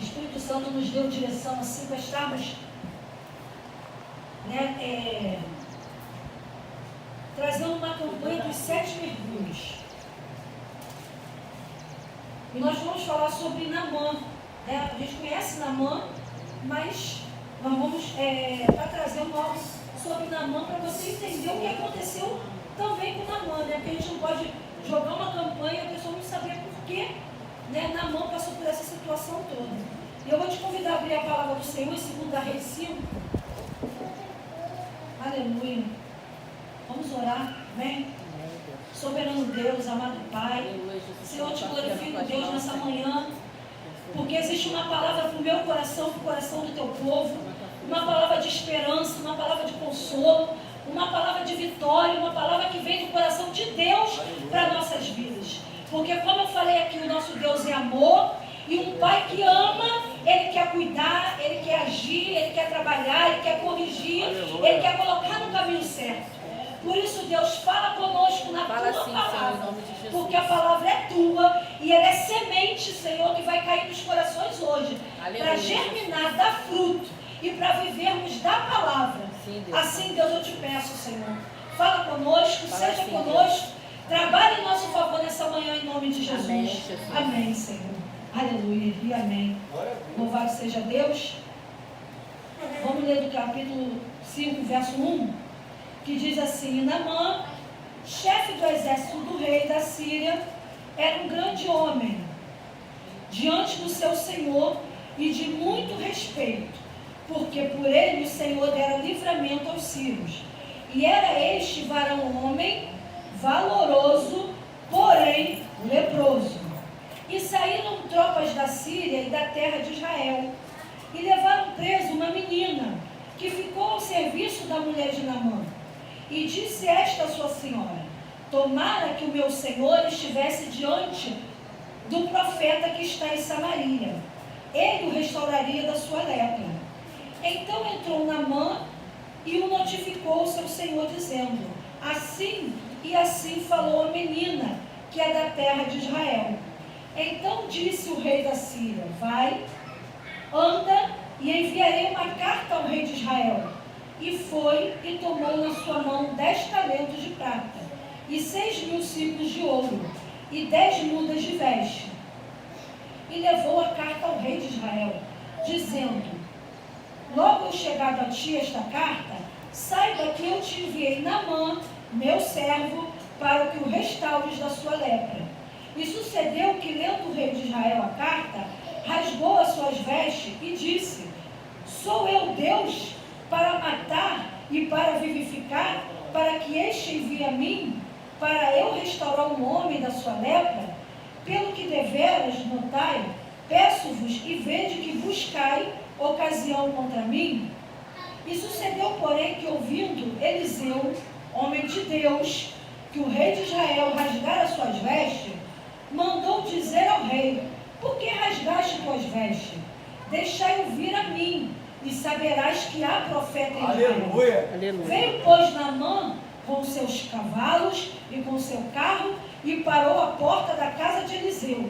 Espírito Santo nos deu direção assim para estarmos, trazendo uma campanha dos 7 mergulhos. E nós vamos falar sobre Naamã. A gente conhece Naamã, mas nós vamos estar trazendo algo sobre Naamã para você entender o que aconteceu também com Naamã, porque a gente não pode jogar uma campanha e a pessoa não saber por que Naamã passou por essa situação toda. E eu vou te convidar a abrir a palavra do Senhor em 2 Reis 5. Aleluia. Vamos orar, amém? Soberano Deus, amado Pai, Senhor, te glorifico, Deus, nessa manhã, porque existe uma palavra para o meu coração, para o coração do teu povo, uma palavra de esperança, uma palavra de consolo, uma palavra de vitória, uma palavra que vem do coração de Deus para nossas vidas. Porque, como eu falei aqui, o nosso Deus é amor, e um Pai que ama, Ele quer cuidar, Ele quer agir, Ele quer trabalhar, Ele quer corrigir, Ele quer colocar no caminho certo. Por isso, Deus, fala conosco na tua palavra, porque a palavra é tua e ela é semente, Senhor, que vai cair nos corações hoje, para germinar, dar fruto e para vivermos da palavra. Sim, Deus. Assim, Deus, eu te peço, Senhor, fala conosco, seja conosco, trabalhe em nosso favor nessa manhã, em nome de Jesus. Amém, amém, Senhor. Aleluia e amém. Louvado seja Deus. Vamos ler do capítulo 5, verso 1. Que diz assim: Naamã, chefe do exército do rei da Síria, era um grande homem diante do seu senhor e de muito respeito, porque por ele o Senhor dera livramento aos sírios. E era este varão homem valoroso, porém leproso. E saíram tropas da Síria e da terra de Israel, e levaram preso uma menina, que ficou ao serviço da mulher de Naamã. E disse esta sua senhora: tomara que o meu senhor estivesse diante do profeta que está em Samaria, ele o restauraria da sua lepra. Então entrou Naamã e o notificou ao seu senhor, dizendo: assim e assim falou a menina, que é da terra de Israel. Então disse o rei da Síria: vai, anda, e enviarei uma carta ao rei de Israel. E foi e tomou na sua mão 10 talentos de prata, e 6.000 ciclos de ouro, e 10 mudas de veste. E levou a carta ao rei de Israel, dizendo: logo chegado a ti esta carta, saiba que eu te enviei Naamã, meu servo, para que o restaures da sua lepra. E sucedeu que, lendo o rei de Israel a carta, rasgou as suas vestes e disse: sou eu Deus para matar e para vivificar, para que este envie a mim, para eu restaurar um homem da sua lepra? Pelo que deveras notai, peço-vos e vede que buscai ocasião contra mim. E sucedeu, porém, que ouvindo Eliseu, homem de Deus, que o rei de Israel rasgara as suas vestes, mandou dizer ao rei: por que rasgaste tuas vestes? Deixai-o vir a mim, e saberás que há profeta em Israel. Aleluia. Veio, pois, Naamã com seus cavalos e com seu carro, e parou à porta da casa de Eliseu.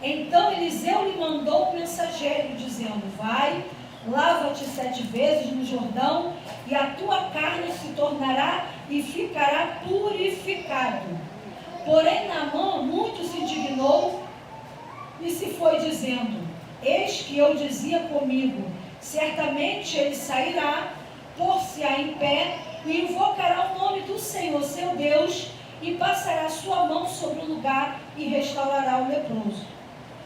Então Eliseu lhe mandou um mensageiro, dizendo: vai, lava-te 7 vezes no Jordão, e a tua carne se tornará e ficará purificado. Porém Naamã muito se indignou e se foi, dizendo: eis que eu dizia comigo, certamente ele sairá, pôr-se-á em pé e invocará o nome do Senhor seu Deus, e passará sua mão sobre o lugar e restaurará o leproso.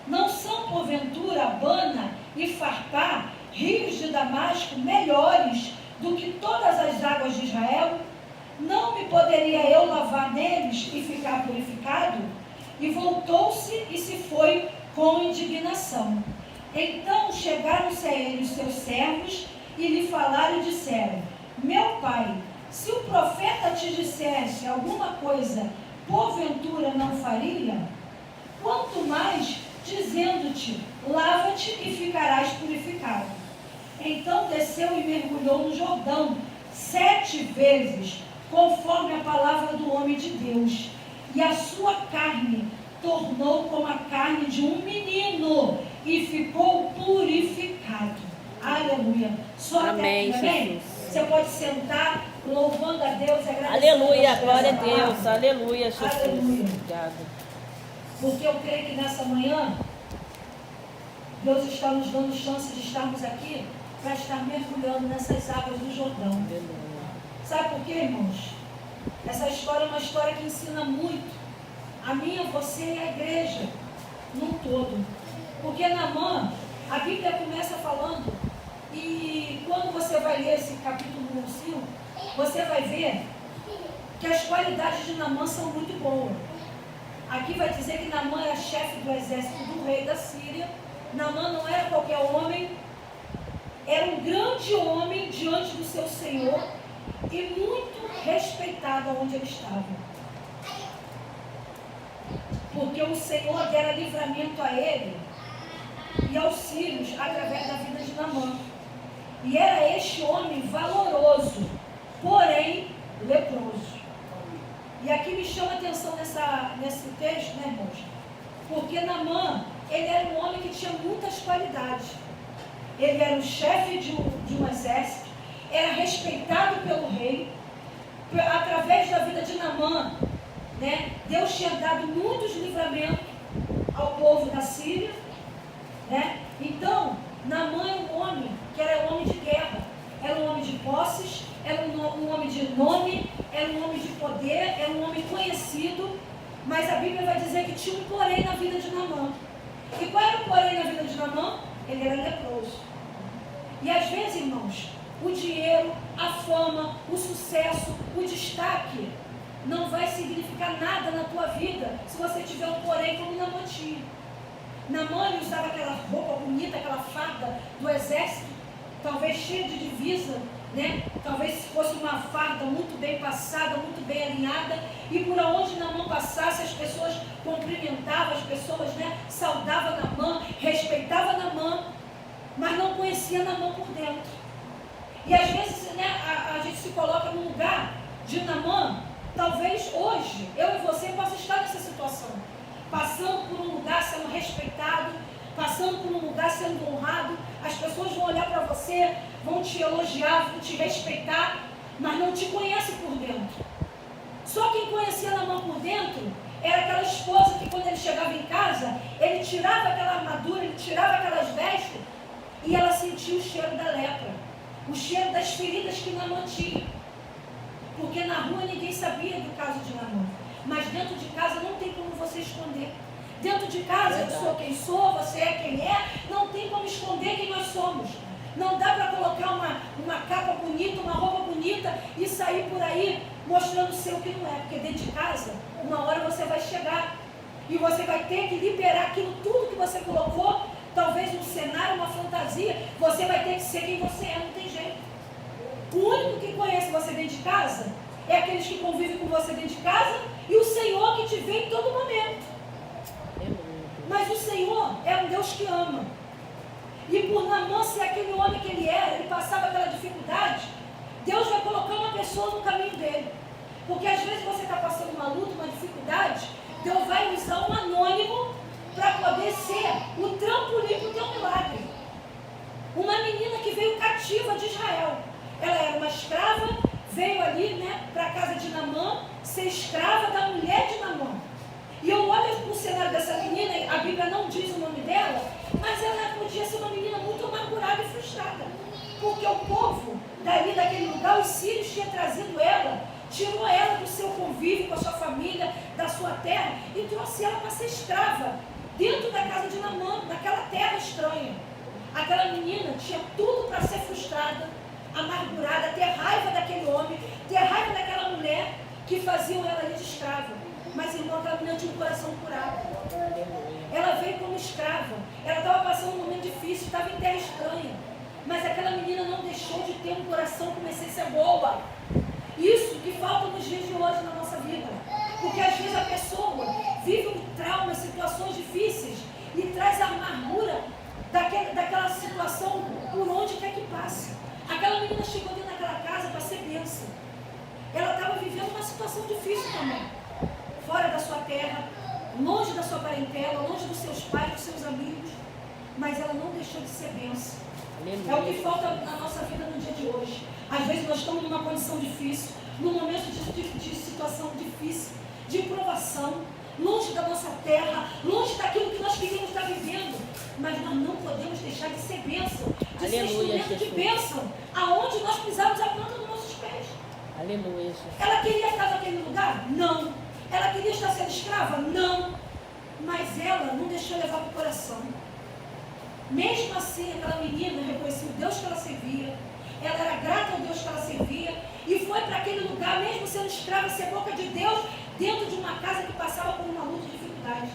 Não são porventura Abana e Farpá, rios de Damasco, melhores do que todas as águas de Israel? Não me poderia eu lavar neles e ficar purificado? E voltou-se e se foi com indignação. Então chegaram-se a ele os seus servos e lhe falaram e disseram: meu pai, se o profeta te dissesse alguma coisa, porventura não faria? Quanto mais dizendo-te: lava-te e ficarás purificado. Então desceu e mergulhou no Jordão 7 vezes, conforme a palavra do homem de Deus, e a sua carne tornou como a carne de um menino e ficou purificado. Aleluia. Só amém, até aqui, amém? Você pode sentar louvando a Deus e agradecendo. Aleluia, glória a Deus. Aleluia, Jesus. Aleluia. Obrigada. Porque eu creio que nessa manhã Deus está nos dando chance de estarmos aqui para estar mergulhando nessas águas do Jordão. Aleluia. Sabe por quê, irmãos? Essa história é uma história que ensina muito a mim, a você e a igreja num todo. Porque Naamã, a Bíblia começa falando, e quando você vai ler esse capítulo 5, você vai ver que as qualidades de Naamã são muito boas. Aqui vai dizer que Naamã era chefe do exército do rei da Síria. Naamã não era qualquer homem, era um grande homem diante do seu Senhor e muito respeitado onde ele estava. Porque o Senhor dera livramento a ele e aos sírios através da vida de Naamã. E era este homem valoroso, porém leproso. E aqui me chama a atenção nesse texto, né, irmãos? Porque Naamã, ele era um homem que tinha muitas qualidades. Ele era o chefe de um exército, era respeitado pelo rei. Através da vida de Naamã, né, Deus tinha dado muitos livramentos ao povo da Síria, né? Então, Naamã era um homem que era um homem de guerra, era um homem de posses, era um homem de nome, era um homem de poder, era um homem conhecido, mas a Bíblia vai dizer que tinha um porém na vida de Naamã. E qual era o porém na vida de Naamã? Ele era leproso. E às vezes, irmãos, o dinheiro, a fama, o sucesso, o destaque não vai significar nada na tua vida se você tiver um porém como Naamã tinha. Naamã, ele usava aquela roupa bonita, aquela farda do exército, talvez cheia de divisa, né? Talvez fosse uma farda muito bem passada, muito bem alinhada, e por onde Naamã passasse, as pessoas cumprimentavam, as pessoas, né, saudavam Naamã, respeitavam Naamã, mas não conhecia Naamã por dentro. E às vezes, né, a gente se coloca num lugar de Naamã. Talvez hoje eu e você possa estar nessa situação, passando por um lugar sendo respeitado, passando por um lugar sendo honrado. As pessoas vão olhar para você, vão te elogiar, vão te respeitar, mas não te conhecem por dentro. Só quem conhecia Naamã por dentro era aquela esposa que, quando ele chegava em casa, ele tirava aquela armadura, ele tirava aquelas vestes e ela sentia o cheiro da lepra, o cheiro das feridas que Naamã tinha. Porque na rua ninguém sabia do caso de Naamã, mas dentro de casa não tem como você esconder. Dentro de casa eu sou quem sou, você é quem é, não tem como esconder quem nós somos. Não dá para colocar uma capa bonita, uma roupa bonita e sair por aí mostrando ser o que não é. Porque dentro de casa, uma hora você vai chegar e você vai ter que liberar aquilo tudo que você colocou, talvez um cenário, uma fantasia, você vai ter que ser quem você é, não tem jeito. O único que conhece você dentro de casa é aqueles que convivem com você dentro de casa e o Senhor que te vê em todo momento. Mas o Senhor é um Deus que ama. E por Naamã ser aquele homem que ele era, ele passava aquela dificuldade, Deus vai colocar uma pessoa no caminho dele. Porque às vezes você está passando uma luta, uma dificuldade, Deus vai usar um anônimo para poder ser o trampolim para o teu milagre. Uma menina que veio cativa de Israel. Ela era uma escrava, veio ali, né, para a casa de Naamã, ser escrava da mulher de Naamã. E eu olho para o cenário dessa menina, a Bíblia não diz o nome dela, mas ela podia ser uma menina muito amargurada e frustrada. Porque o povo dali, daquele lugar, os sírios tinham trazido ela, tirou ela do seu convívio com a sua família, da sua terra, e trouxe ela para ser escrava, dentro da casa de Naamã, naquela terra estranha. Aquela menina tinha tudo para ser frustrada, amargurada, ter raiva daquele homem, ter raiva daquela mulher que faziam ela ali de escrava. Mas, irmão, aquela menina tinha um coração curado. Ela veio como escrava. Ela estava passando um momento difícil, estava em terra estranha. Mas aquela menina não deixou de ter um coração com uma essência boa. Isso que falta nos dias de hoje na nossa vida. Porque às vezes a pessoa vive um trauma, situações difíceis, e traz a amargura daquela situação por onde quer que passe. Aquela menina chegou dentro daquela casa para ser bênção. Ela estava vivendo uma situação difícil também. Fora da sua terra, longe da sua ela não deixou de ser bênção. Aleluia. É o que falta na nossa vida no dia de hoje. Às vezes nós estamos numa condição difícil, num momento de situação difícil, de provação, longe da nossa terra, longe daquilo que nós queríamos estar vivendo. Mas nós não podemos deixar de ser bênção, de ser instrumento de bênção, aonde nós pisamos a planta dos nossos pés. Aleluia. Ela queria estar naquele lugar? Não. Ela queria estar sendo escrava? Não. Mas ela não deixou levar para o coração. Mesmo assim, aquela menina reconhecia o Deus que ela servia, ela era grata ao Deus que ela servia, e foi para aquele lugar, mesmo sendo escrava, ser boca de Deus, dentro de uma casa que passava por uma luta de dificuldade.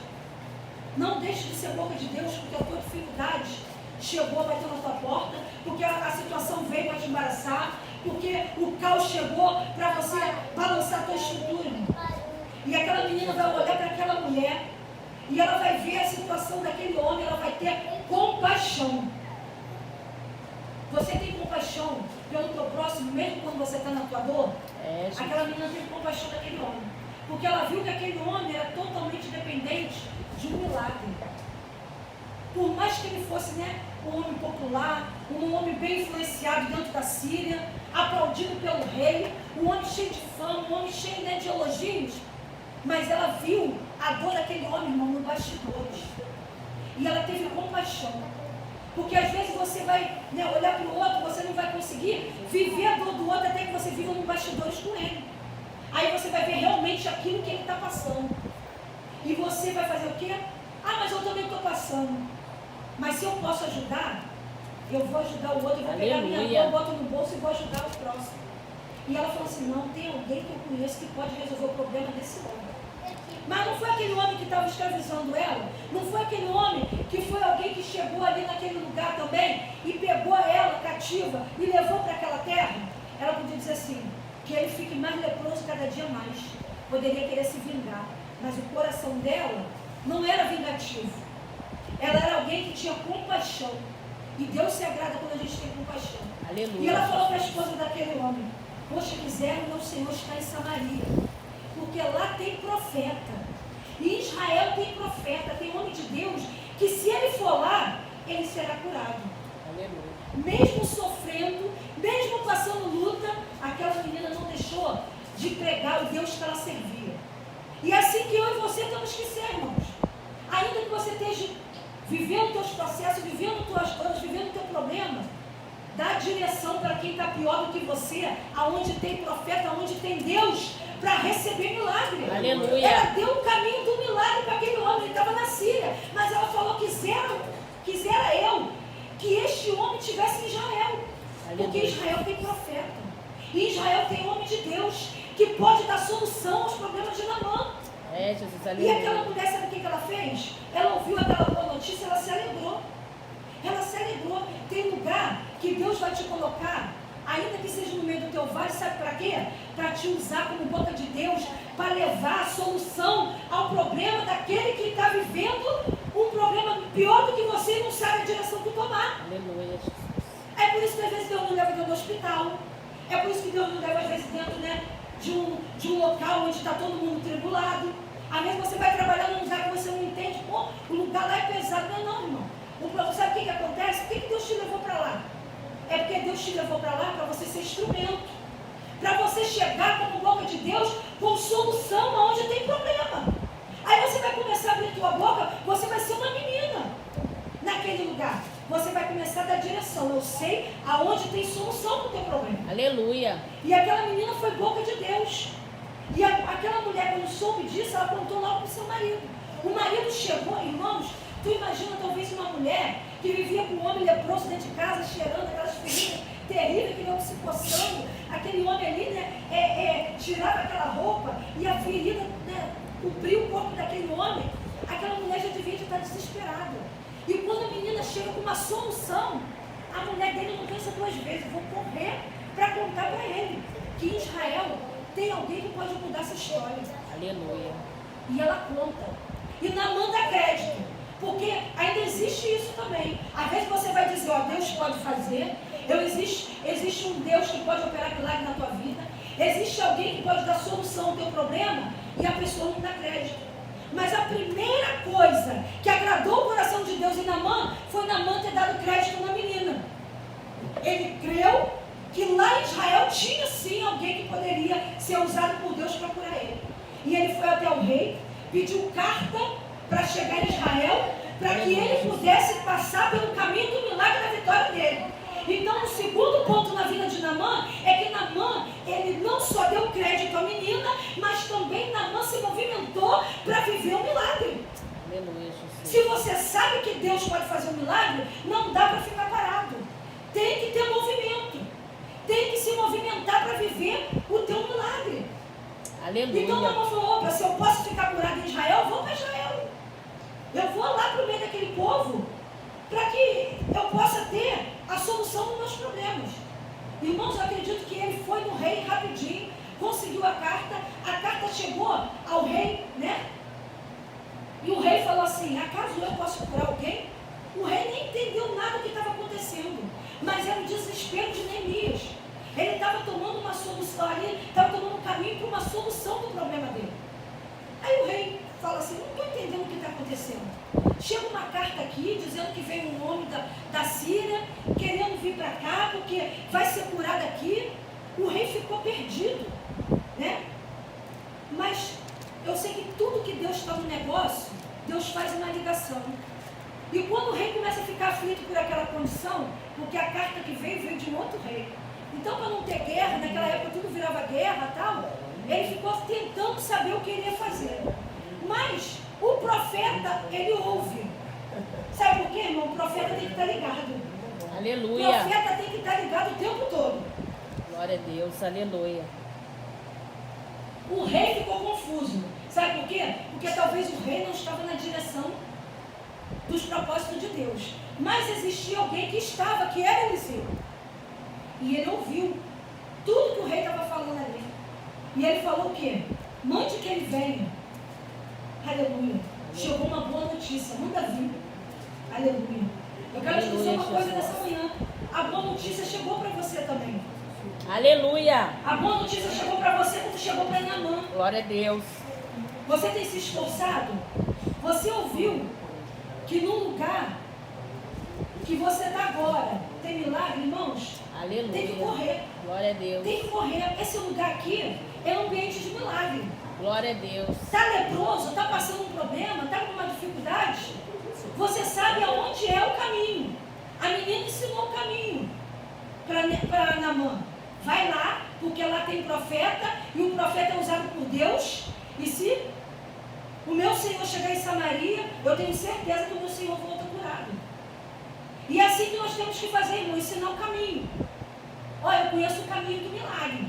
Não deixe de ser boca de Deus, porque a tua dificuldade chegou, bateu na tua porta, porque a situação veio para te embaraçar, porque o caos chegou para você balançar a tua estrutura. E aquela menina vai olhar para aquela mulher, e ela vai ver a situação daquele homem, ela vai ter compaixão. Você tem compaixão pelo teu próximo, mesmo quando você está na tua dor? Aquela menina teve compaixão daquele homem, porque ela viu que aquele homem era totalmente dependente de um milagre. Por mais que ele fosse, um homem popular, um homem bem influenciado dentro da Síria, aplaudido pelo rei, um homem cheio de fama, um homem cheio de elogios, mas ela viu a dor daquele homem, irmão, no bastidores. E ela teve compaixão. Porque às vezes você vai olhar para o outro, você não vai conseguir viver a dor do outro até que você viva nos bastidores com ele. Aí você vai ver realmente aquilo que ele está passando. E você vai fazer o quê? Ah, mas eu também estou passando. Mas se eu posso ajudar, eu vou ajudar o outro, eu vou pegar minha dor, boto no bolso e vou ajudar o próximo. E ela falou assim, não, tem alguém que eu conheço que pode resolver o problema desse homem. Mas não foi aquele homem que estava escravizando ela, não foi aquele homem que foi alguém que chegou ali naquele lugar também e pegou ela cativa e levou para aquela terra. Ela podia dizer assim, que ele fique mais leproso cada dia mais, poderia querer se vingar, mas o coração dela não era vingativo, ela era alguém que tinha compaixão, e Deus se agrada quando a gente tem compaixão. Aleluia. E ela falou para a esposa daquele homem, poxa, quiser, meu Senhor está em Samaria, porque lá tem profeta, e em Israel tem profeta, tem homem de Deus, que se ele for lá, ele será curado. Aleluia. Mesmo sofrendo, mesmo passando luta, aquela menina não deixou de pregar o Deus que ela servia. E é assim que eu e você temos que ser, irmãos. Ainda que você esteja vivendo teus processos, vivendo tuas dores, vivendo teu problema, dá direção para quem está pior do que você, aonde tem profeta, aonde tem Deus, para receber milagre. Aleluia. Ela deu o caminho do milagre para aquele homem, ele estava na Síria, mas ela falou, quisera eu que este homem estivesse em Israel. Aleluia. Porque Israel tem profeta, e Israel tem homem de Deus, que pode dar solução aos problemas de Naamã. Jesus, aleluia. E aquela mulher, sabe o que ela fez? Ela ouviu aquela boa notícia, ela se alegrou. Ela se alegrou. Tem lugar que Deus vai te colocar, ainda que seja no meio do teu vale, sabe para quê? Para te usar como boca de Deus, para levar a solução ao problema daquele que está vivendo um problema pior do que você e não sabe a direção que tomar. Aleluia. É por isso que às vezes Deus não leva dentro do hospital. É por isso que Deus não leva às vezes dentro, de um local onde está todo mundo tribulado. Às vezes você vai trabalhar num lugar que você não entende, pô, o lugar lá é pesado. Não, irmão. Sabe o que acontece? Por que Deus te levou para lá? É porque Deus te levou para lá para você ser instrumento, para você chegar como boca de Deus com solução onde tem problema. Aí você vai começar a abrir tua boca, você vai ser uma menina naquele lugar. Você vai começar a dar direção. Eu sei aonde tem solução para o teu problema. Aleluia. E aquela menina foi boca de Deus. E aquela mulher, quando soube disso, ela contou logo para o seu marido. O marido chegou, irmãos, tu imagina talvez uma mulher que vivia com um homem leproso dentro de casa, cheirando aquelas feridas terríveis, aquele homem se coçando, aquele homem ali, tirava aquela roupa e a ferida, cobriu o corpo daquele homem. Aquela mulher já devia estar desesperada. E quando a menina chega com uma solução, a mulher dele não pensa duas vezes, vou correr para contar para ele que em Israel tem alguém que pode mudar essa história. Aleluia. E ela conta. E Naamã dá crédito. Porque ainda existe isso também. Às vezes você vai dizer, Deus pode fazer. Existe um Deus que pode operar milagre na tua vida. Existe alguém que pode dar solução ao teu problema. E a pessoa não dá crédito. Mas a primeira coisa que agradou o coração de Deus em Naamã foi Naamã ter chegar em Israel para que ele pudesse passar pelo caminho do milagre da vitória dele. Então, o segundo ponto na vida de Naamã é que Naamã, ele não só deu crédito à menina, mas também Naamã se movimentou para viver o milagre. Se você sabe que Deus pode fazer um milagre, não dá para ficar parado. Tem que ter movimento. Tem que se movimentar para viver o teu milagre. Aleluia. Então Naamã falou, opa, se eu posso ficar curado em Israel, eu vou para Israel. Eu vou lá para o meio daquele povo, para que eu possa ter a solução dos meus problemas. Irmãos, eu acredito que ele foi no rei rapidinho, conseguiu a carta chegou ao rei, né? E o rei falou assim, acaso eu posso curar alguém? O rei nem entendeu nada do que estava acontecendo, mas era o desespero de Neemias. Ele estava tomando uma solução ali, estava tomando um caminho para uma solução do problema dele. Aí o rei fala assim, não estou entendendo o que está acontecendo. Chega uma carta aqui, dizendo que veio um homem da Síria, querendo vir para cá, porque vai ser curado aqui. O rei ficou perdido, né? Mas eu sei que tudo que Deus está no negócio, Deus faz uma ligação. E quando o rei começa a ficar aflito por aquela condição, porque a carta que veio de um outro rei. Então, para não ter guerra, naquela época tudo virava guerra e tal, ele ficou tentando saber o que ele ia fazer. Mas o profeta, ele ouve. Sabe por quê, irmão? O profeta tem que estar ligado. Aleluia. O profeta tem que estar ligado o tempo todo. Glória a Deus, aleluia. O rei ficou confuso. Sabe por quê? Porque talvez o rei não estava na direção dos propósitos de Deus. Mas existia alguém que estava, que era Eliseu. E ele ouviu tudo que o rei estava falando ali. E ele falou o quê? Mande que ele venha. Aleluia. Chegou uma boa notícia. Manda vir. Aleluia. Eu quero te dizer uma coisa nessa manhã. A boa notícia chegou para você também. Aleluia. A boa notícia chegou para você como chegou para Naamã. Glória a Deus. Você tem se esforçado? Você ouviu que no lugar que você está agora tem milagre, irmãos? Aleluia. Tem que correr. Glória a Deus. Tem que correr. Esse lugar aqui é um ambiente de milagre. Glória a Deus. Está leproso, está passando um problema, está com uma dificuldade? Você sabe aonde é o caminho. A menina ensinou o caminho para Naamã. Vai lá, porque lá tem profeta, e o profeta é usado por Deus. E se o meu Senhor chegar em Samaria, eu tenho certeza que o meu Senhor volta curado. E é assim que nós temos que fazer, irmão, ensinar o caminho. Olha, eu conheço o caminho do milagre.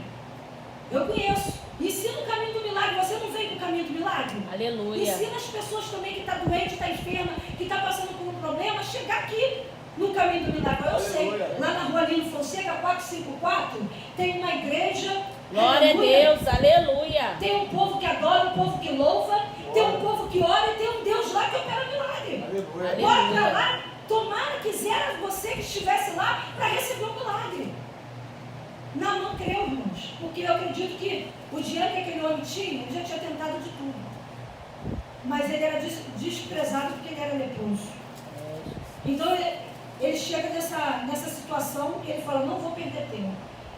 Eu conheço. Ensina o caminho do milagre. Você não veio para o caminho do milagre? Aleluia. Ensina as pessoas também que estão doentes, está enferma, que está passando por um problema, a chegar aqui no caminho do milagre. Eu sei, lá na rua Lino Fonseca, 454, tem uma igreja. Glória a Deus, aleluia. Tem um povo que adora, um povo que louva, tem um povo que ora e tem um Deus lá que opera milagre. Aleluia. Bora para lá. Tomara que quisera você que estivesse lá para receber o milagre. Não creu, irmãos, porque eu acredito que o dinheiro que aquele homem tinha, ele já tinha tentado de tudo. Mas ele era desprezado porque ele era leproso. Então ele chega nessa situação e ele fala, não vou perder tempo.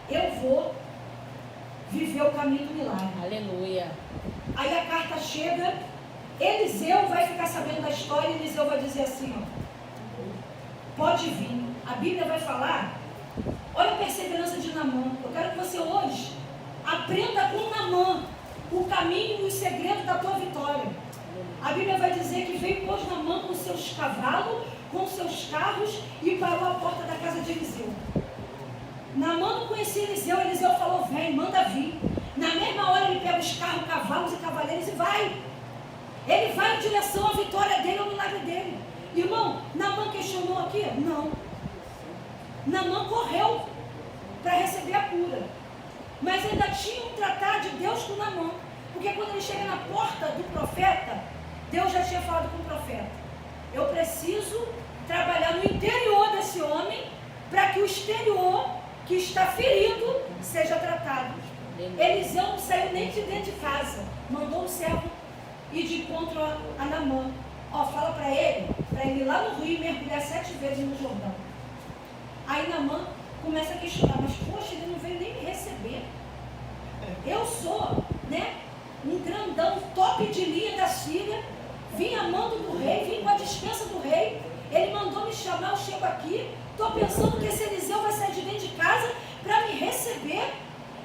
Eu vou viver o caminho do milagre. Aleluia. Aí a carta chega, Eliseu vai ficar sabendo da história e Eliseu vai dizer assim, ó, pode vir. A Bíblia vai falar, olha a perseverança de Naamã. Eu quero que você hoje aprenda com Naamã o caminho e o segredo da tua vitória. A Bíblia vai dizer que veio pôs Naamã com seus cavalos, com seus carros e parou à porta da casa de Eliseu. Naamã não conhecia Eliseu, Eliseu falou, vem, manda vir. Na mesma hora ele pega os carros, cavalos e cavaleiros e vai. Ele vai em direção à vitória dele, ao milagre dele. Irmão, Naamã questionou aqui? Não. Naamã correu para receber a cura. Mas ainda tinha um tratado de Deus com Naamã. Porque quando ele chega na porta do profeta, Deus já tinha falado com o profeta. Eu preciso trabalhar no interior desse homem para que o exterior, que está ferido, seja tratado. Eliseu não saiu nem de dentro de casa. Mandou um servo ir de encontro a Naamã. Ó, fala para ele ir lá no rio e mergulhar 7 vezes no Jordão. Aí Naamã começa a questionar, mas poxa, ele não veio nem me receber. Eu sou, né, um grandão top de linha da Síria, vim a mando do rei, chamar, eu chego aqui, estou pensando que esse Eliseu vai sair de dentro de casa para me receber,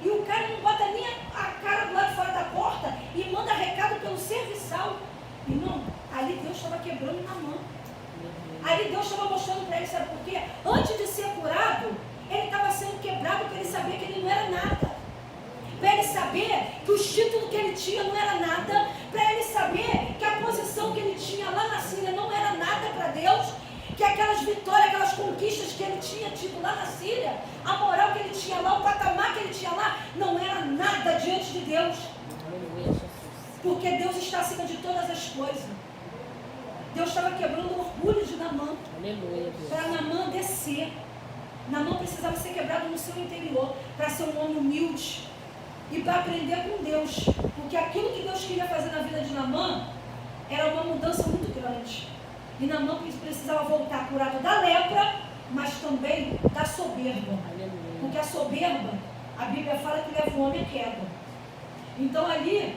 e o cara não bota nem a cara do lado de fora da porta e manda recado pelo serviçal. Irmão, ali Deus estava quebrando na mão. Ali Deus estava mostrando para ele, sabe por quê? Antes de ser curado, ele estava sendo quebrado para ele saber que ele não era nada. Para ele saber que os títulos que ele tinha não era nada. Para ele saber que a posição que ele tinha lá na Síria não era nada para Deus. Que aquelas vitórias, aquelas conquistas que ele tinha tido lá na Síria, a moral que ele tinha lá, o patamar que ele tinha lá, não era nada diante de Deus. Porque Deus está acima de todas as coisas. Deus estava quebrando o orgulho de Naamã. Para Naamã descer. Naamã precisava ser quebrado no seu interior para ser um homem humilde e para aprender com Deus. Porque aquilo que Deus queria fazer na vida de Naamã era uma mudança muito grande. E Naamã precisava voltar curado da lepra, mas também da soberba. Porque a soberba, a Bíblia fala que leva o homem à queda. Então ali,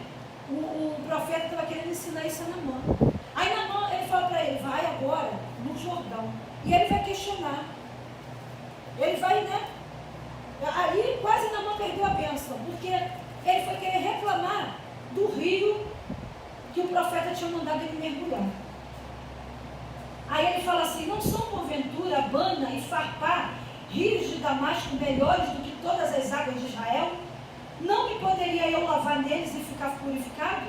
o profeta estava querendo ensinar isso a Naamã. Aí Naamã, ele fala para ele, vai agora no Jordão. E ele vai questionar. Ele vai, né? Ali quase Naamã perdeu a bênção, porque ele foi querer reclamar do rio que o profeta tinha mandado ele mergulhar. Aí ele fala assim, não são porventura Abana e Farpá, rios de Damasco melhores do que todas as águas de Israel? Não me poderia eu lavar neles e ficar purificado?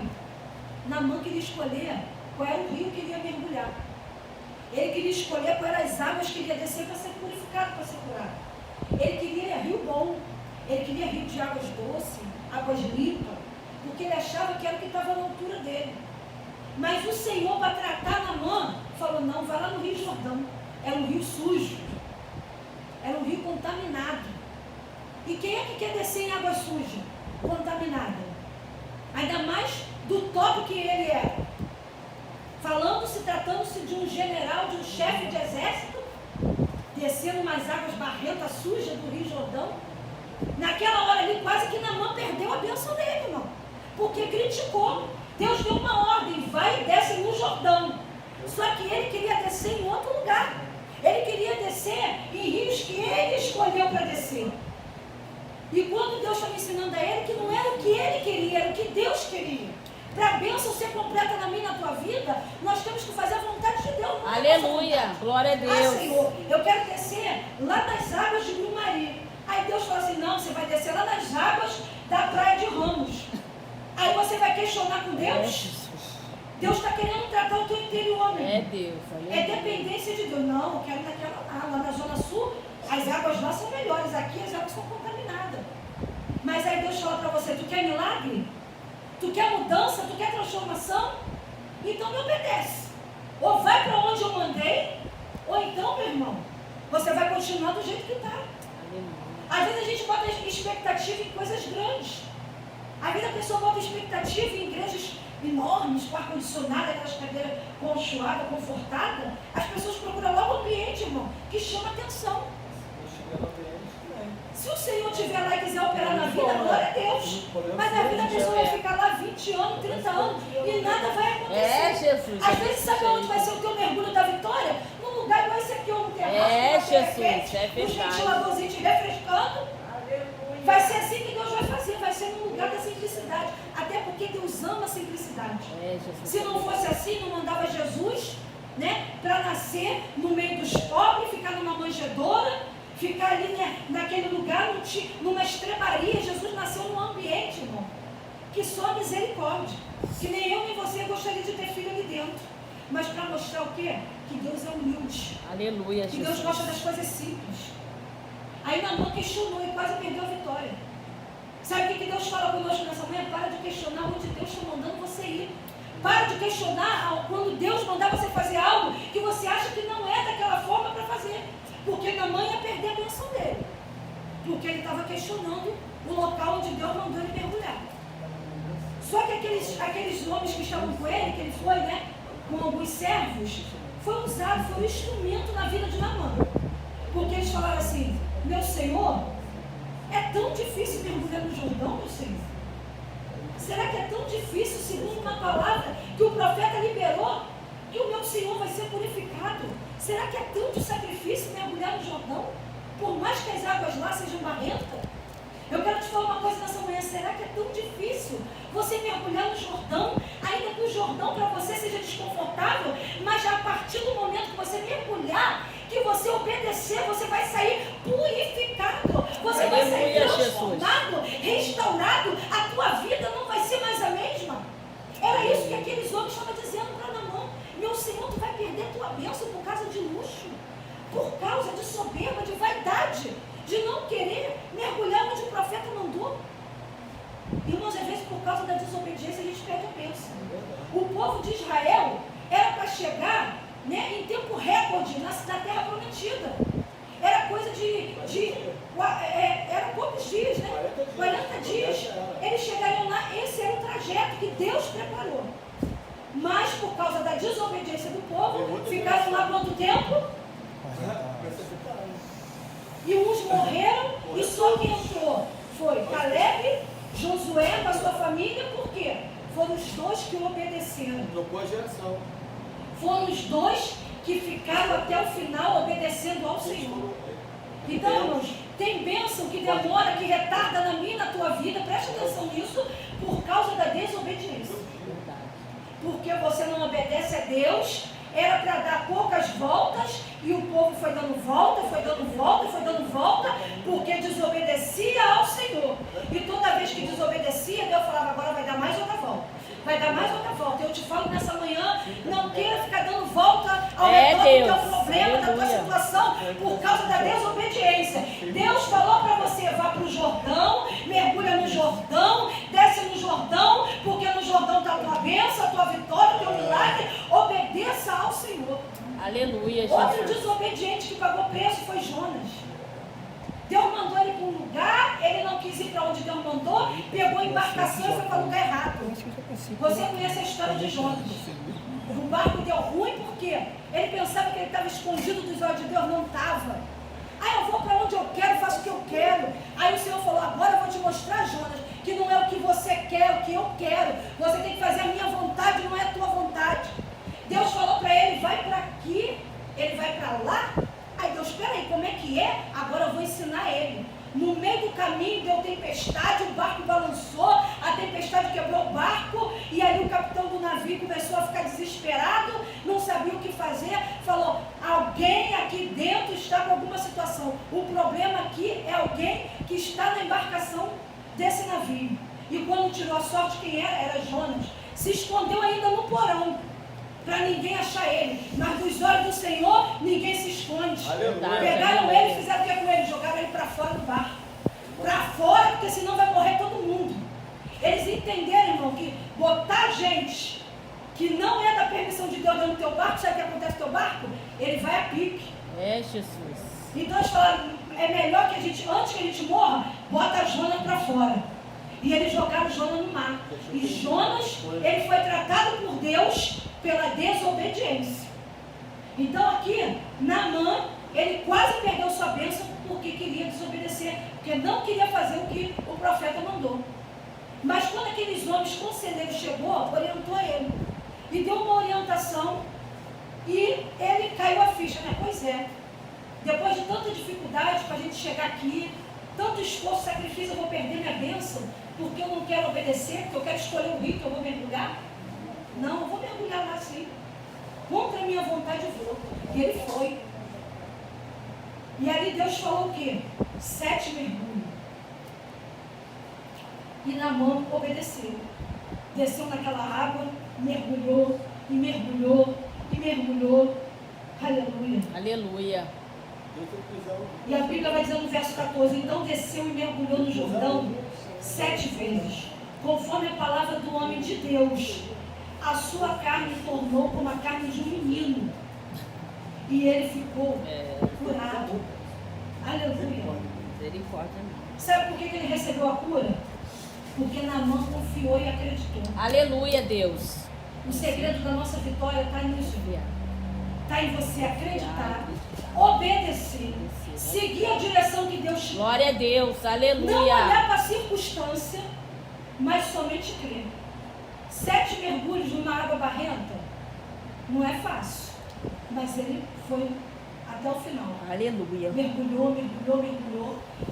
Naamã queria escolher qual era o rio que ele ia mergulhar. Ele queria escolher quais eram as águas que ele ia descer para ser purificado, para ser curado. Ele queria rio bom, ele queria rio de águas doces, águas limpas, porque ele achava que era o que estava na altura dele. Mas o Senhor, para tratar Naamã, falou, não, vai lá no Rio Jordão. Era um rio sujo, era um rio contaminado. E quem é que quer descer em água suja, contaminada? Ainda mais do topo que ele era. Tratando-se de um general, de um chefe de exército, descendo umas águas barrentas, sujas do Rio Jordão. Naquela hora ali, quase que Naamã perdeu a bênção dele, irmão. Porque criticou. Deus deu uma ordem, vai e desce no Jordão. Só que ele queria descer em outro lugar. Ele queria descer em rios que ele escolheu para descer. E quando Deus estava ensinando a ele que não era o que ele queria, era o que Deus queria. Para a bênção ser completa na minha e na tua vida, nós temos que fazer a vontade de Deus. Aleluia, glória a Deus. Ah, Senhor, eu quero descer lá nas águas de Grumari. Aí Deus fala assim, não, você vai descer lá nas águas da Praia de Ramos. Aí você vai questionar com Deus? Deus está querendo tratar o teu interior, né? É Deus. É dependência de Deus. Não, eu quero naquela lá na Zona Sul, as águas lá são melhores, aqui as águas são contaminadas. Mas aí Deus fala para você, tu quer milagre? Tu quer mudança? Tu quer transformação? Então me obedece. Ou vai para onde eu mandei, ou então, meu irmão, você vai continuar do jeito que está. Às vezes a gente bota expectativa em coisas grandes. Às vezes a pessoa bota expectativa em igrejas enormes, com ar-condicionado, aquelas cadeiras conchoadas, confortadas. As pessoas procuram logo o ambiente, irmão, que chama atenção. Se o Senhor estiver lá e quiser operar na vida, glória a Deus. Mas na vida a pessoa vai ficar lá 20 anos, 30 anos e nada vai acontecer. É, Jesus. Às vezes, sabe onde vai ser o teu mergulho da vitória? Num lugar igual esse aqui, ou no terraço. É, Jesus, é um verdade. ventiladorzinho te refrescando. Vai ser assim que Deus vai fazer, vai ser num lugar da simplicidade. Até porque Deus ama a simplicidade. É, Jesus. Se não fosse assim, não mandava Jesus, né, para nascer no meio dos pobres, ficar numa manjedoura, ficar ali, né, naquele lugar, numa estrebaria. Jesus nasceu num ambiente, irmão, que só a misericórdia. Que nem eu nem você gostaria de ter filho ali dentro. Mas para mostrar o quê? Que Deus é humilde. Aleluia, Que Jesus. Deus gosta das coisas simples. Aí Naamã questionou e quase perdeu a vitória. Sabe o que Deus fala conosco nessa manhã? Para de questionar onde Deus está mandando você ir. Para de questionar quando Deus mandar você fazer algo que você acha que não é daquela forma para fazer. Porque Naamã ia perder a bênção dele. Porque ele estava questionando o local onde Deus mandou ele mergulhar. Só que aqueles homens que estavam com ele, que ele foi, né, com alguns servos, foi usado, foi um instrumento na vida de Naamã. Porque eles falaram assim, meu Senhor, é tão difícil mergulhar no Jordão, meu Senhor? Será que é tão difícil, segundo uma palavra que o profeta liberou, que o meu Senhor vai ser purificado? Será que é tanto sacrifício mergulhar no Jordão? Por mais que as águas lá sejam barrentas? Eu quero te falar uma coisa nessa manhã, será que é tão difícil você mergulhar no Jordão, ainda que o Jordão para você seja desconfortável, mas já a partir do momento que você mergulhar, que você obedecer, você vai sair purificado, você vai sair transformado, restaurado, a tua vida não vai ser mais a mesma. Era isso que aqueles homens estavam dizendo para Naamã: meu Senhor, tu vai perder tua bênção por causa de luxo, por causa de soberba, de vaidade, de não querer mergulhar onde o profeta mandou. Irmãos, às vezes por causa da desobediência a gente perde a bênção. O povo de Israel era para chegar, né, em tempo recorde na terra prometida. Era coisa era poucos dias, né? 40 dias. Eles chegariam lá, esse era o trajeto que Deus preparou. Mas por causa da desobediência do povo, ficaram lá quanto tempo? E uns morreram, e só quem entrou foi Caleb, Josué com a sua família. Por quê? Foram os dois que obedeceram. Trocou a geração. Foram os dois que ficaram até o final obedecendo ao Senhor. Então, irmãos, tem bênção que demora, que retarda na minha e na tua vida. Preste atenção nisso, por causa da desobediência. Porque você não obedece a Deus. Era para dar poucas voltas, e o povo foi dando volta, foi dando volta, foi dando volta, porque desobedecia ao Senhor. E toda vez que desobedecia, Deus falava: agora vai dar mais outra volta, vai dar mais outra volta. Eu te falo nessa manhã, não queira ficar dando volta ao redor do teu problema, da tua situação, por causa da desobediência. Deus falou para você: vá para o Jordão, mergulha no Jordão, desce no Jordão, porque no Jordão está a tua bênção, a tua vitória, o teu milagre. Obedeça ao Senhor. Aleluia, Jesus. Outro desobediente que pagou preço foi Jonas. Deus mandou ele para um lugar, ele não quis ir para onde Deus mandou, pegou a embarcação e foi para o lugar errado. Você conhece a história de Jonas. O barco deu ruim porque ele pensava que ele estava escondido dos olhos de Deus, não estava. Eu vou para onde eu quero, faço o que eu quero. Aí o Senhor falou: agora eu vou te mostrar, Jonas, que não é o que você quer, é o que eu quero. Você tem que fazer a minha vontade, não é a tua vontade. Deus falou para ele: vai para aqui, ele vai para lá. Aí Deus: espera aí, como é que é? Agora eu vou ensinar ele. No meio do caminho deu tempestade, o barco balançou, a tempestade quebrou o barco, e aí o capitão do navio começou a ficar desesperado, não sabia o que fazer, falou: alguém aqui dentro está com alguma situação. O problema aqui é alguém que está na embarcação desse navio. E quando tirou a sorte, quem era? Era Jonas. Se escondeu ainda no porão, para ninguém achar ele. Mas dos olhos do Senhor, ninguém se esconde. Aleluia. Pegaram ele e fizeram o que com ele? Jogaram ele para fora do barco. Para fora, porque senão vai morrer todo mundo. Eles entenderam, irmão, que botar gente que não é da permissão de Deus dentro do teu barco, sabe o que acontece no teu barco? Ele vai a pique. É, Jesus. Então eles falaram: é melhor que a gente, antes que a gente morra, bota Jonas para fora. E eles jogaram Jonas no mar. E Jonas, ele foi tratado por Deus pela desobediência. Então aqui, Naamã, ele quase perdeu sua bênção porque queria desobedecer, porque não queria fazer o que o profeta mandou. Mas quando aqueles homens conselheiros chegou, orientou ele. E deu uma orientação, e ele caiu a ficha, né? Pois é. Depois de tanta dificuldade para a gente chegar aqui, tanto esforço, sacrifício, eu vou perder minha bênção, porque eu não quero obedecer, porque eu quero escolher o rio que eu vou mergulhar. Não, eu vou mergulhar lá sim. Contra a minha vontade eu vou. E ele foi. E ali Deus falou o quê? 7 mergulhos. E Naamã obedeceu. Desceu naquela água, mergulhou, e mergulhou, e mergulhou. Aleluia. Aleluia. E a Bíblia vai dizer no verso 14: então desceu e mergulhou no Jordão 7 vezes, conforme a palavra do homem de Deus. A sua carne tornou como a carne de um menino, e ele ficou curado. Aleluia. Misericórdia. Sabe por que ele recebeu a cura? Porque Naamã confiou e acreditou. Aleluia, Deus. O segredo da nossa vitória está nisso. Está em você acreditar, obedecer, seguir a direção que Deus te dá. Glória a Deus. Aleluia. Não olhar para a circunstância, mas somente crer. 7 mergulhos numa água barrenta Não é fácil, mas ele foi até o final. Aleluia. Mergulhou.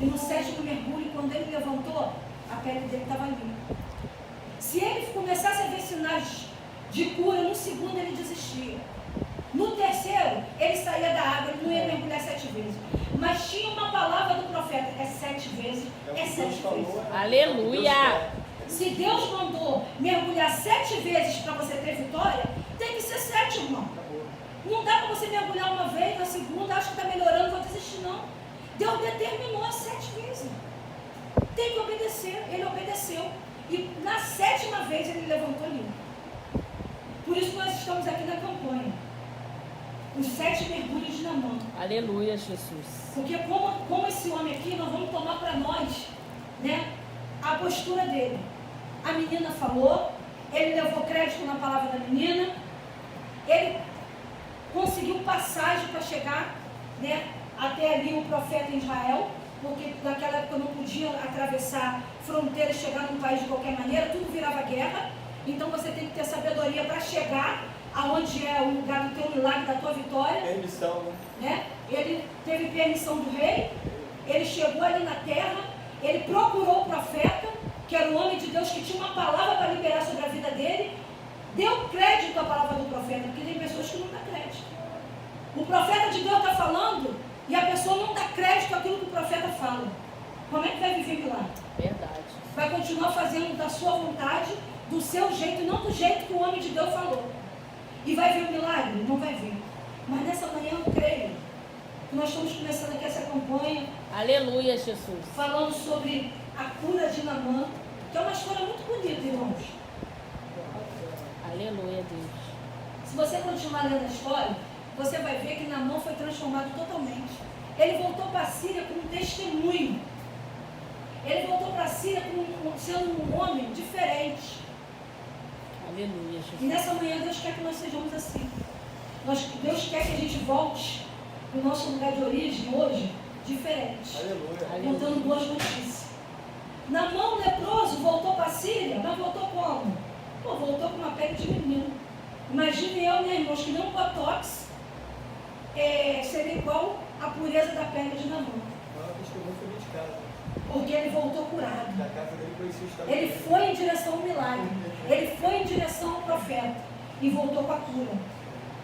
E no 7º mergulho, quando ele levantou, a pele dele estava limpa. Se ele começasse a ver sinais de cura, no 2º ele desistia. No 3º, ele saía da água, ele não ia mergulhar 7 vezes. Mas tinha uma palavra do profeta, é 7 vezes, é 7 vezes. Aleluia. Se Deus mandou mergulhar 7 vezes para você ter vitória, tem que ser 7, irmão. Não dá para você mergulhar uma vez, na segunda, acho que está melhorando, vou desistir, não. Deus determinou 7 vezes. Tem que obedecer, ele obedeceu. E na 7ª vez ele levantou limpo. Por isso nós estamos aqui na campanha. Os 7 mergulhos de Naamã. Aleluia, Jesus. Porque como esse homem aqui, nós vamos tomar para nós, né, a postura dele. A menina falou, ele levou crédito na palavra da menina, ele conseguiu passagem para chegar, né, até ali o profeta em Israel, porque naquela época não podia atravessar fronteiras e chegar num país de qualquer maneira, tudo virava guerra. Então você tem que ter sabedoria para chegar aonde é o lugar do teu milagre, da tua vitória. Permissão, né? Ele teve permissão do rei, ele chegou ali na terra, ele procurou o profeta, que era o homem de Deus que tinha uma palavra para liberar sobre a vida dele, deu crédito à palavra do profeta, porque tem pessoas que não dão crédito. O profeta de Deus está falando e a pessoa não dá crédito àquilo que o profeta fala. Como é que vai viver milagre? Verdade. Vai continuar fazendo da sua vontade, do seu jeito, e não do jeito que o homem de Deus falou. E vai ver o milagre? Não vai ver. Mas nessa manhã eu creio que nós estamos começando aqui essa campanha. Aleluia, Jesus. Falando sobre a cura de Naamã, que é uma história muito bonita, irmãos. Aleluia, Deus. Se você continuar lendo a história, você vai ver que Naamã foi transformado totalmente. Ele voltou para a Síria com um testemunho. Ele voltou para a Síria sendo um homem diferente. Aleluia, Jesus. E nessa manhã Deus quer que nós sejamos assim. Deus quer que a gente volte para o nosso lugar de origem hoje diferente. Aleluia. Contando boas notícias. Naamã, leproso, voltou para a Síria, mas voltou como? Pô, voltou com uma pele de menino. Imagine eu, né, irmãos, que nem um botox seria igual a pureza da pele de Naamã. A testemunha foi de casa. Porque ele voltou curado. Da casa dele conhecia o estado. Ele foi em direção ao milagre. Ele foi em direção ao profeta. E voltou com a cura.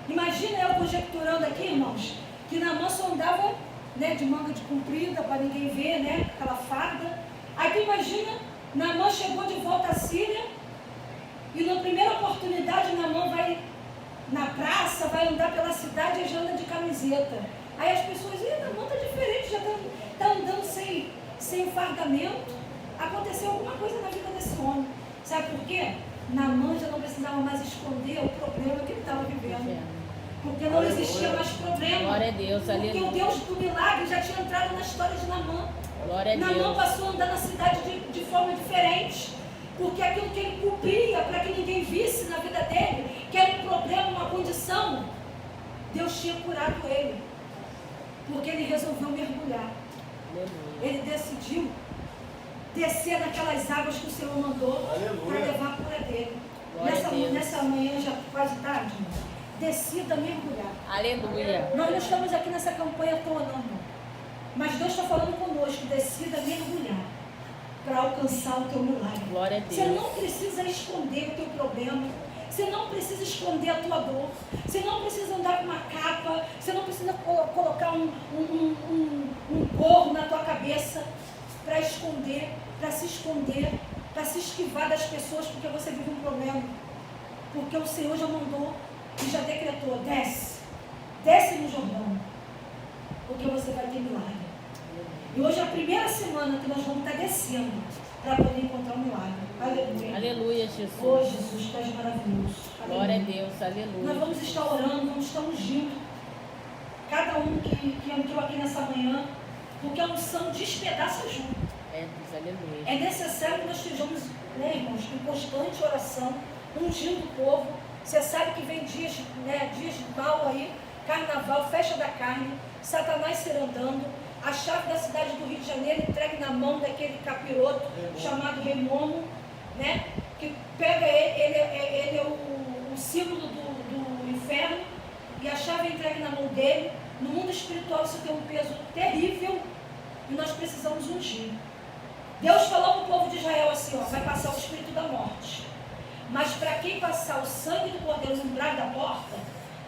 Imagina eu conjecturando aqui, irmãos, que Naamã só andava, né, de manga de comprida, para ninguém ver, né, aquela farda. Aí tu imagina, Naamã chegou de volta à Síria, e na primeira oportunidade Naamã vai na praça, vai andar pela cidade e já anda de camiseta. Aí as pessoas, Naamã está diferente, já está andando sem fardamento. Aconteceu alguma coisa na vida desse homem. Sabe por quê? Naamã já não precisava mais esconder o problema que ele estava vivendo. Porque não existia mais problema. Glória a Deus, porque aleluia. o Deus do milagre já tinha entrado na história de Naamã. Glória a Naamã Deus. passou a andar na cidade de forma diferente. Porque aquilo que ele cobria para que ninguém visse na vida dele, que era um problema, uma condição, Deus tinha curado ele. Porque ele resolveu mergulhar. Aleluia. Ele decidiu descer naquelas águas que o Senhor mandou para levar a cura dele. Glória a Deus. Nessa manhã, já quase tarde, decida mergulhar. Aleluia. Nós não estamos aqui nessa campanha à toa, não, irmão. Mas Deus está falando conosco, decida mergulhar para alcançar o teu milagre. Glória a Você Deus. não precisa esconder o teu problema. Você não precisa esconder a tua dor. Você não precisa andar com uma capa. Você não precisa colocar um gorro na tua cabeça para esconder, para se esconder, para se esquivar das pessoas porque você vive um problema. Porque o Senhor já mandou e já decretou, desce no Jordão, porque você vai ter milagre. E hoje é a primeira semana que nós vamos estar descendo para poder encontrar um milagre. Aleluia. Aleluia, Jesus. Oh, Jesus, tu és maravilhoso. Glória a Aleluia. Deus, aleluia. Nós vamos estar orando, vamos estar ungindo cada um que entrou aqui nessa manhã, porque a unção despedaça junto. É, Deus, aleluia. É necessário que nós estejamos, né, irmãos, em constante oração, ungindo o povo. Você sabe que vem dias de mal aí, carnaval, festa da carne, Satanás serandando, a chave da cidade do Rio de Janeiro entregue na mão daquele capiroto chamado Remomo, né, que pega ele é o símbolo do inferno e a chave é entregue na mão dele. No mundo espiritual isso tem um peso terrível e nós precisamos ungir. Deus falou para o povo de Israel assim, ó, vai passar o espírito da morte. Mas para quem passar o sangue do cordeiro no umbral da porta,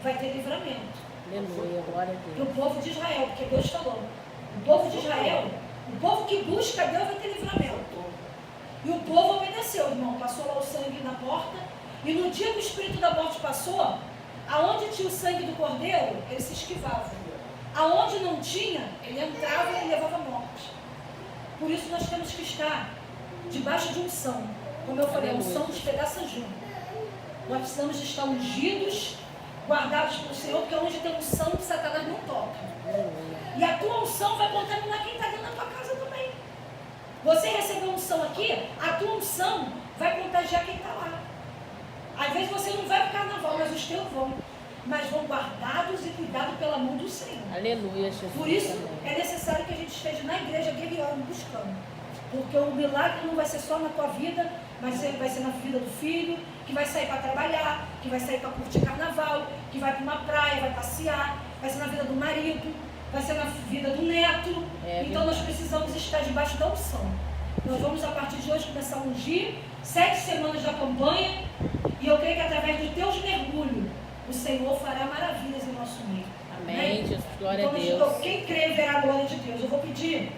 vai ter livramento. Aleluia, glória a Para Deus. o povo de Israel, porque Deus falou. O povo de Israel, o povo que busca Deus vai ter livramento. E o povo obedeceu, irmão. Passou lá o sangue na porta. E no dia que o espírito da morte passou, aonde tinha o sangue do cordeiro, ele se esquivava. Aonde não tinha, ele entrava e levava a morte. Por isso nós temos que estar debaixo de unção. Como eu falei, a unção nos pedaça junto. Nós precisamos de estar ungidos, guardados pelo Senhor, porque onde tem unção, Satanás não toca. E a tua unção vai contaminar quem está dentro da tua casa também. Você recebeu unção aqui, a tua unção vai contagiar quem está lá. Às vezes você não vai para o carnaval, mas os teus vão. Mas vão guardados e cuidados pela mão do Senhor. Aleluia, Jesus. Por isso Amém. é necessário que a gente esteja na igreja guerreando, buscando. Porque o milagre não vai ser só na tua vida, mas vai ser na vida do filho, que vai sair para trabalhar, que vai sair para curtir carnaval, que vai para uma praia, vai passear, vai ser na vida do marido, vai ser na vida do neto. Então nós precisamos estar debaixo da unção. Nós vamos a partir de hoje começar a ungir 7 semanas da campanha, e eu creio que através dos teus mergulhos o Senhor fará maravilhas em nosso meio. Amém, Jesus, glória a Então, Deus. quem crê verá a glória de Deus. Eu vou pedir